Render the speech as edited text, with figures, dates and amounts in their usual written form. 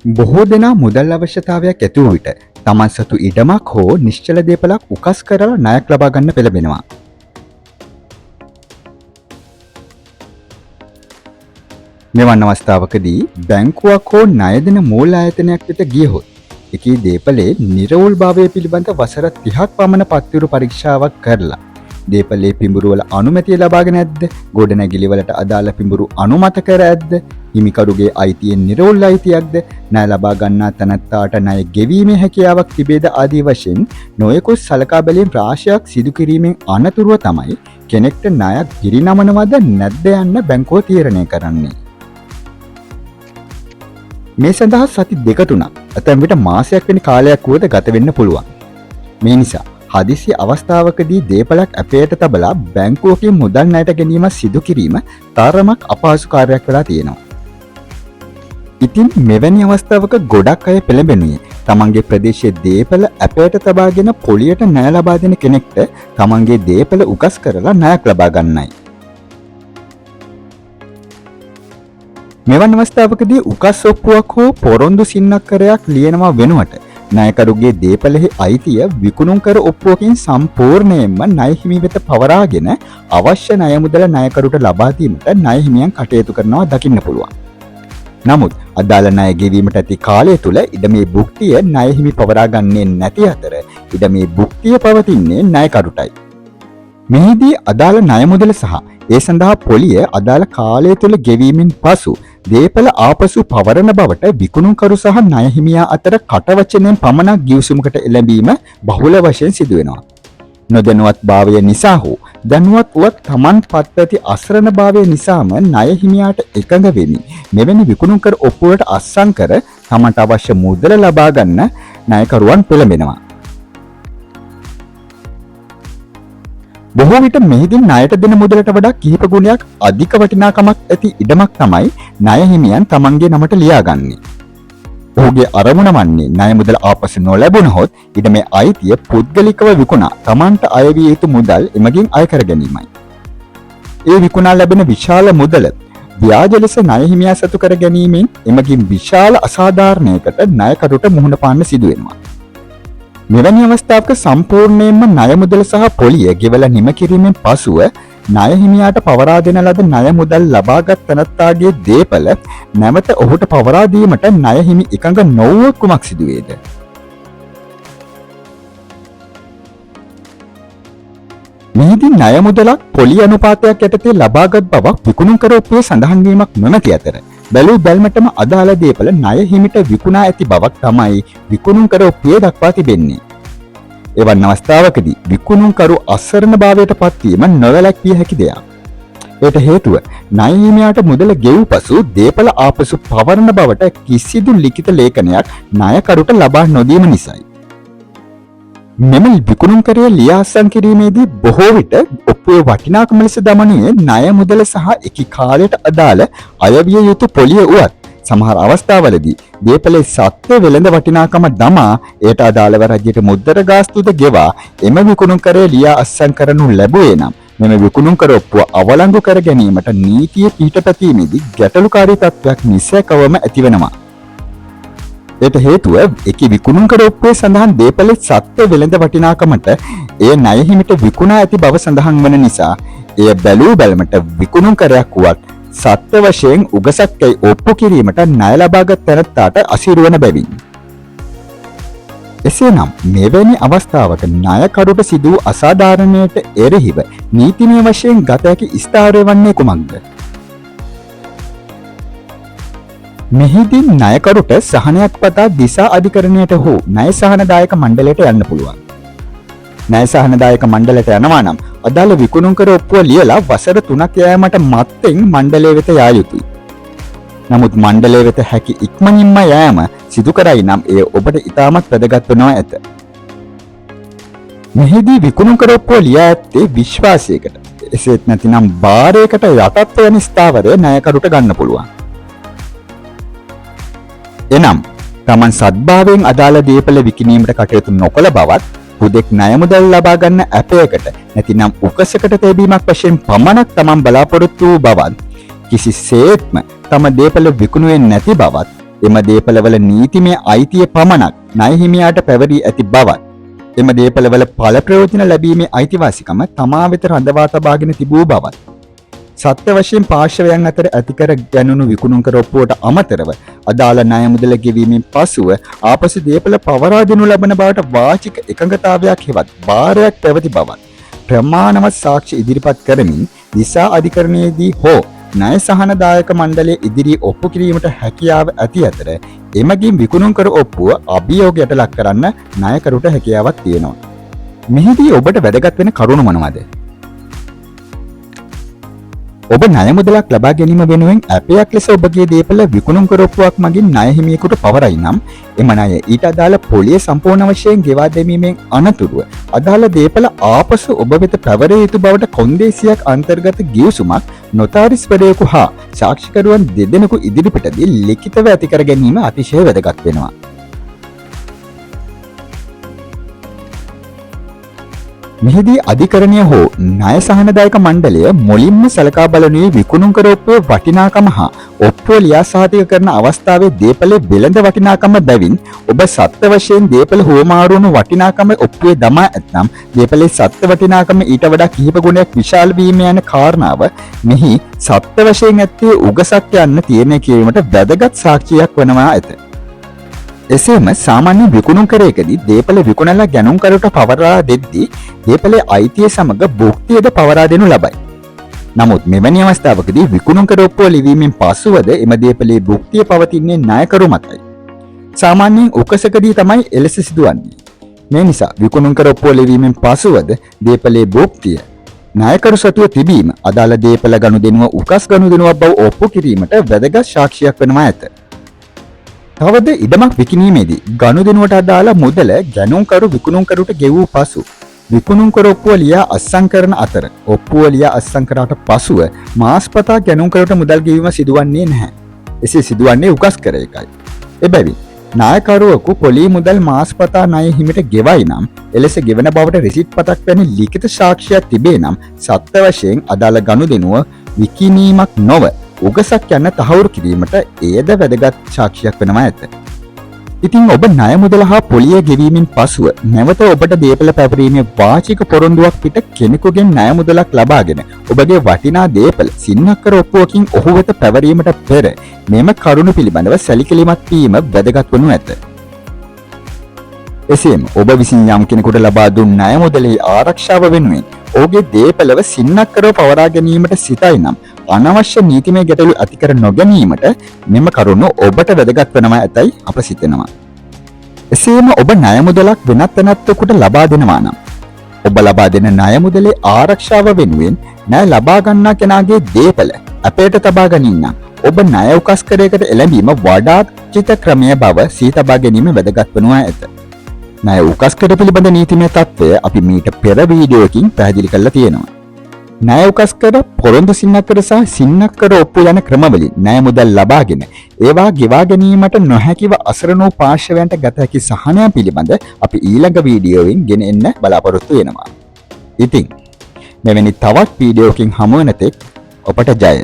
බොහෝ දෙනා මුදල් අවශ්‍යතාවයක් ඇති වූ විට තමන් සතු ඉඩමක් හෝ නිශ්චල දේපලක් උකස් කරලා ණයක් ලබා ගන්න පෙළඹෙනවා. මෙවන් අවස්ථාවකදී බැංකුවක් හෝ ණය දෙන මූල ආයතනයක් වෙත ගියහොත් එකී දේපලේ නිර්වුල්භාවය පිළිබඳ වසර 30ක් පමණ පත්තිරු පරීක්ෂාවක් කරලා දේපලේ පිඹුරු වල අනුමැතිය ලබාගෙන ඇද්ද, ගොඩනැගිලි වලට අදාළ පිඹුරු අනුමත කර ඇද්ද, හිමිකරුගේ අයිතියෙන් නිර්වුල් අයිතියක්ද, ණය ලබා ගන්නා තැනැත්තාට ණය ගෙවීමේ හැකියාවක් තිබේද ආදී වශයෙන් නොයෙකුත් සලකා බැලීම් රාශියක් සිදු කිරීමෙන් අනතුරුව තමයි කෙනෙක්ට ණයක් ගිරිනමනවද නැද්ද යන්න බැංකුව තීරණය කරන්නේ. මේ සඳහා සති 2-3 ඇතැම් විට මාසයක් වෙන කාලයක් වුවද ගත වෙන්න පුළුවන්. මේ නිසා හදිසි අවස්ථාවකදී දේපලක් අපේට තබලා බැංකුවකින් මුදල් ණයට ගැනීම සිදු කිරීම තරමක් අපහසු කාර්යයක් වෙලා තියෙනවා. ඉතින් මෙවැනි අවස්ථාවක ගොඩක් අය පෙළඹෙනුයේ තමන්ගේ ප්‍රදේශයේ දේපල අපේට තබාගෙන පොලියට ණය ලබා දෙන කෙනෙක්ට තමන්ගේ දේපල උකස් කරලා ණයක් ලබා ගන්නයි. මෙවන් අවස්ථාවකදී උකස් ඔප්පුවක් හෝ පොරොන්දු සින්නක්කරයක් ලියනවා වෙනුවට ණයකරුගේ දේපලෙහි අයිතිය විකුණුම් කර ඔප්පුවකින් සම්පූර්ණයෙන්ම ණය හිමි වෙත පවරාගෙන අවශ්‍ය ණය මුදල ණයකරුට ලබා දීමට ණය හිමියන් කටයුතු කරනවා දකින්න පුළුවන්. නමුත් අදාළ ණය ගෙවීමට ඇති කාලය තුල ඉඩමේ භුක්තිය ණය හිමි පවරා ගන්නේ නැති අතර ඉඩමේ භුක්තිය පවතින්නේ ණයකරුටයි. මෙහිදී අදාළ ණය මුදල සහ ඒ සඳහා පොලිය අදාළ කාලය තුල ගෙවීමෙන් පසු දේපල ආපසු පවරන බවට විකුණුම්කරු සහ ණය හිමියා අතර කටවචනෙන් පමණක් ගිවිසුමකට එළඹීම බහුල වශයෙන් සිදු වෙනවා. නොදැනුවත් භාවය නිසා හෝ දැනුවත් වුවත් Taman පත් ඇති අසරණ භාවය නිසාම ණය හිමියාට එකඟ වෙමි මෙවැනි විකුණුම්කර ඔප්පුවට අත්සන් කර Tamanට අවශ්‍ය මුදල ලබා ගන්න ණයකරුවන් පෙළඹෙනවා. බොහෝ විට මෙහිදී ණයට දෙන මුදලට වඩා කිහිප ගුණයක් අධික වටිනාකමක් ඇති ඉඩමක් තමයි ණය හිමියන් තමන්ගේ නමට ලියාගන්නේ. ඔහුගේ අරමුණ වන්නේ ණය මුදල ආපසු නොලැබුණහොත් ඉඩමේ අයිතිය පුද්ගලිකව විකුණා තමන්ට අය විය යුතු මුදල් එමගින් අය කර ගැනීමයි. ඒ විකුණා ලැබෙන විශාල මුදල ව්‍යාජ ලෙස ණය හිමියා සතු කර ගැනීමෙන් එමගින් විශාල අසාධාරණයකට ණයකරුට මුහුණ පාන්න සිදු වෙනවා. මෙවැනි අවස්ථාවක සම්පූර්ණයෙන්ම ණය මුදල සහ පොලිය ගෙවලා නිම කිරීමෙන් පසුව ණය හිමියාට පවරා දෙන ලද ණය මුදල් ලබාගත් තැනැත්තාගේ දේපල නැවත ඔහුට පවරා දීමට ණය හිමි එකඟ නොවුව කුමක් සිදු වේද? මෙහිදී ණය මුදලක් පොලිය අනුපාතයක් යටතේ ලබාගත් බවක් විකුණුම් කර ඔප්පුවේ සඳහන් වීමක් නොමැති අතර බැලූ බැල්මටම අදාළ දේපල ණය හිමිට විකුණා ඇති බවක් තමයි විකුණුම් කර ඔප්පුවේ දක්වා තිබෙන්නේ. එවන් අවස්ථාවකදී විකුණුම් කරු අසරණ භාවයට පත්වීම නොවැළැක්විය හැකි දෙයක්. ඒට හේතුව ණය හිමියාට මුදල ගෙවූ පසු දේපල ආපසු පවරන බවට කිසිදු ලිඛිත ලේඛනයක් ණයකරුට ලබා නොදීම නිසායි. මෙම විකුණුම් කරය ලියා අත්සන් කිරීමේදී බොහෝ විට ඔප්පුවේ වටිනාකම ලෙස දමනුයේ ණය මුදල සහ එකී කාලයට අදාළ අයවිය යුතු පොලිය උවත් සමහර අවස්ථාවලදී දේපලේ සත්‍ය වෙළඳ වටිනාකම දමා එයට අදාළව රජයට මුද්දර ගාස්තුද ගෙවා එම විකුණුම් කරය ලියා අත්සන් කරනු ලැබුවේ නම් මෙම විකුණුම් කර ඔප්පුව අවලංගු කර ගැනීමට නීතිය පිටපැතීමේදී ගැටලුකාරී තත්ත්වයක් නිසැකවම ඇතිවෙනවා. ඒට හේතුව එකී විකුණුම් කර ඔප්පුවේ සඳහන් දේපලේ සත්‍ය වෙළඳ වටිනාකමට එය ණය හිමිට විකුණා ඇති බව සඳහන් වන නිසා එය බැලූ බැලමට විකුණුම් කරයක් වුවත් සත්‍ය වශයෙන් උගසක් යයි ඔප්පු කිරීමට ණය ලබාගත් තැනැත්තාට අසීරු වන බැවින්. එසේනම් මෙවැනි අවස්ථාවක ණයකරුට සිදු වූ අසාධාරණයට එරෙහිව නීතිමය වශයෙන් ගත හැකි ස්ථාවරය වන්නේ කුමක්ද? මෙහිදී ණයකරුට සහනයක් පතා දිසා අධිකරණයට හෝ ණය සහනදායක මණ්ඩලයට යන්න පුළුවන්. ණය සහනදායක මණ්ඩලයට යනවා නම් අදාළ විකුණුම් කර ඔප්පුව ලියලා වසර 3ක් යෑමට මත්තෙන් මණ්ඩලය වෙත යා යුතුයි. නමුත් මණ්ඩලය වෙත හැකි ඉක්මනින්ම යෑම සිදු කරයි නම් එය ඔබට ඉතාමත් වැදගත් වෙනවා ඇත. මෙහිදී විකුණුම් කර ඔප්පුව ලියා ඇත්තේ විශ්වාසයකට, එසේත් නැතිනම් භාරයකට යටත් වෙන ස්ථාවරය ණයකරුට ගන්න පුළුවන්. එනම් තමන් සද්භාවයෙන් අදාළ දේපල විකිණීමට කටයුතු නොකළ බවත් හුදෙක් ණය මුදල් ලබා ගන්න ඇපයකට නැතිනම් උකසකට තැබීමක් වශයෙන් පමණක් තමන් බලාපොරොත්තු වූ බවත් කිසිසේත්ම තම දේපල විකුණුවේ නැති බවත් එම දේපළවල නීතිමය අයිතිය පමණක් ණය හිමියාට පැවරී ඇති බවත්, එම දේපළවල ඵල ප්‍රයෝජන ලැබීමේ අයිතිවාසිකම තමා වෙත රඳවා තබාගෙන තිබූ බවත්, සත්‍ය වශයෙන් පාර්ශවයන් අතර ඇතිකර ගැනුණු විකුණුම් කර ඔප්පුවට අමතරව අදාළ ණය මුදල ගෙවීමෙන් පසුව ආපසු දේපළ පවරා දෙනු ලබන බවට වාචික එකඟතාවයක් හෙවත් බාරයක් පැවති බවත් ප්‍රමාණවත් සාක්ෂි ඉදිරිපත් කරමින් දිසා අධිකරණයේදී හෝ ණය සහනදායක මණ්ඩලයේ ඉදිරියේ ඔප්පු කිරීමට හැකියාව ඇති අතර එමගින් විකුණුම් කර ඔප්පුව අභියෝගයට ලක් කරන්න ණයකරුට හැකියාවක් තියෙනවා. මෙහිදී ඔබට වැදගත් වෙන කරුණ මොනවාද? ඔබ ණය මුදලක් ලබා ගැනීම වෙනුවෙන් ඇපයක් ලෙස ඔබගේ දේපළ විකුණුම් කර ඔප්පුවක් මගින් ණය හිමියෙකුට පවරයි නම් එම ණය ඊට අදාළ පොලිය සම්පූර්ණ වශයෙන් ගෙවා දැමීමෙන් අනතුරුව අදාළ දේපළ ආපසු ඔබ වෙත පැවරිය යුතු බවට කොන්දේසියක් අන්තර්ගත ගිවිසුමක් නොතාරිස්වරයෙකු හා සාක්ෂිකරුවන් දෙදෙනෙකු ඉදිරිපිටදී ලිඛිතව ඇති කර ගැනීම අතිශය වැදගත් වෙනවා. මෙහිදී අධිකරණය හෝ ණය සහනදායක මණ්ඩලය මුලින්ම සලකා බලනුයේ විකුණුම් කර ඔප්පුවේ වටිනාකම හා ඔප්පුව ලියා සහතික කරන අවස්ථාවේ දේපළේ වෙළඳ වටිනාකම බැවින් ඔබ සත්‍ය වශයෙන් දේපළ හුවමාරු වුණු වටිනාකම ඔප්පුවේ දමා ඇතනම් දේපළේ සත්‍ය වටිනාකම ඊට වඩා කිහිප ගුණයක් විශාල වීම යන කාරණාව මෙහි සත්‍ය වශයෙන් ඇත්තේ උගසක් යන්න තීරණය කිරීමට වැදගත් සාක්ෂියක් වනවා ඇත. එසේම සාමාන්‍ය විකුණුම් කරයකදී දේපළ විකුණලා ගැනුම්කරුට පවරා දෙද්දී දේපළේ අයිතිය සමග භුක්තියද පවරා දෙනු ලබයි. නමුත් මෙවැනි අවස්ථාවකදී විකුණුම් කර ඔප්පුව ලිවීමෙන් පසුවද එම දේපළේ භුක්තිය පවතින්නේ ණයකරු මතයි. සාමාන්‍යයෙන් උකසකදී තමයි එලෙස සිදුවන්නේ. මේ නිසා විකුණුම් කර ඔප්පුව ලිවීමෙන් පසුවද දේපළේ භුක්තිය ණයකරු සතුව තිබීම අදාළ දේපළ ගනුදෙනුව උකස් ගනුදෙනුවක් බව ඔප්පු කිරීමට වැදගත් සාක්ෂියක් වෙනවා ඇත. තවද ඉඩමක් විකිණීමේදී ගනුදෙනුවට අදාළ මුදල ගැනුම්කරු විකුණුම්කරුට ගෙවූ පසු විකුණුම්කරු ඔප්පුව ලියා අත්සන් කරන අතර ඔප්පුව ලියා අත්සන් කරාට පසුව මාස්පතා ගැනුම්කරුට මුදල් ගෙවීම සිදුවන්නේ නැහැ. එසේ සිදුවන්නේ උකස් කර එකයි. එබැවින් නායකරුවෙකු පොලී මුදල් මාස්පතා ණය හිමිට ගෙවයි නම් එලෙස ගෙවන බවට රිසිට් පතක් වැනි ලිඛිත සාක්ෂියක් තිබේ නම් සත්‍ය වශයෙන් අදාළ ගනුදෙනුව විකිණීමක් නොව උගසක් යන්න තහවුරු කිරීමට එයද වැදගත් සාක්ෂියක් වෙනවා ඇත. ඉතින් ඔබ ණය මුදල හා පොලිය ගෙවීමෙන් පසුව නැවත ඔබට දේපළ පැවරීමේ වාචික පොරොන්දුවක් පිට කෙනෙකුගෙන් ණය මුදලක් ලබාගෙන ඔබගේ වටිනා දේපළ සින්නක්කර ඔප්පුවකින් ඔහු වෙත පැවරීමට පෙර මෙම කරුණු පිළිබඳව සැලකිලිමත් වීම වැදගත් වනු ඇත. එසේම ඔබ විසින් යම් කෙනෙකුට ලබා දුන් ණය මුදලේ ආරක්ෂාව වෙනුවෙන් ඔහුගේ දේපළව සින්නක්කරව පවරා ගැනීමට සිතයි නම් අනවශ්‍ය නීතිමය ගැටලු ඇති කර නොගැනීමට මෙම කරුණු ඔබට වැදගත් වෙනවා ඇතයි අප සිතනවා. එසේම ඔබ ණය මුදලක් වෙනත් තැනැත්තෙකුට ලබා දෙනවා නම් ඔබ ලබා දෙන ණය මුදලේ ආරක්ෂාව වෙනුවෙන් ණය ලබා ගන්නා කෙනාගේ දේපළ අපේට තබා ගනින්න ඔබ ණය උකස්කරයකට එළඹීම වඩාත් චිත ක්‍රමය බව සීතබා ගැනීම වැදගත් වනවා ඇත. ණය උකස්කර පිළිබඳ නීතිමය තත්ත්වය අපි මීට පෙර වීඩියෝකින් පැහැදිලි කරලා තියෙනවා. ණය උකස්කර පොරොන්දු සින්නක්කර සහ සින්නක්කර ඔප්පු යන ක්‍රමවලින් ණය මුදල් ලබාගෙන ඒවා ගෙවා ගැනීමට නොහැකිව අසරණ වූ පාර්ශවයන්ට ගත හැකි සහනය පිළිබඳ අපි ඊළඟ වීඩියෝවෙන් ගෙන එන්න බලාපොරොත්තු වෙනවා. ඉතින් මෙවැනි තවත් වීඩියෝකින් හමු වෙන තෙක් ඔබට ජය.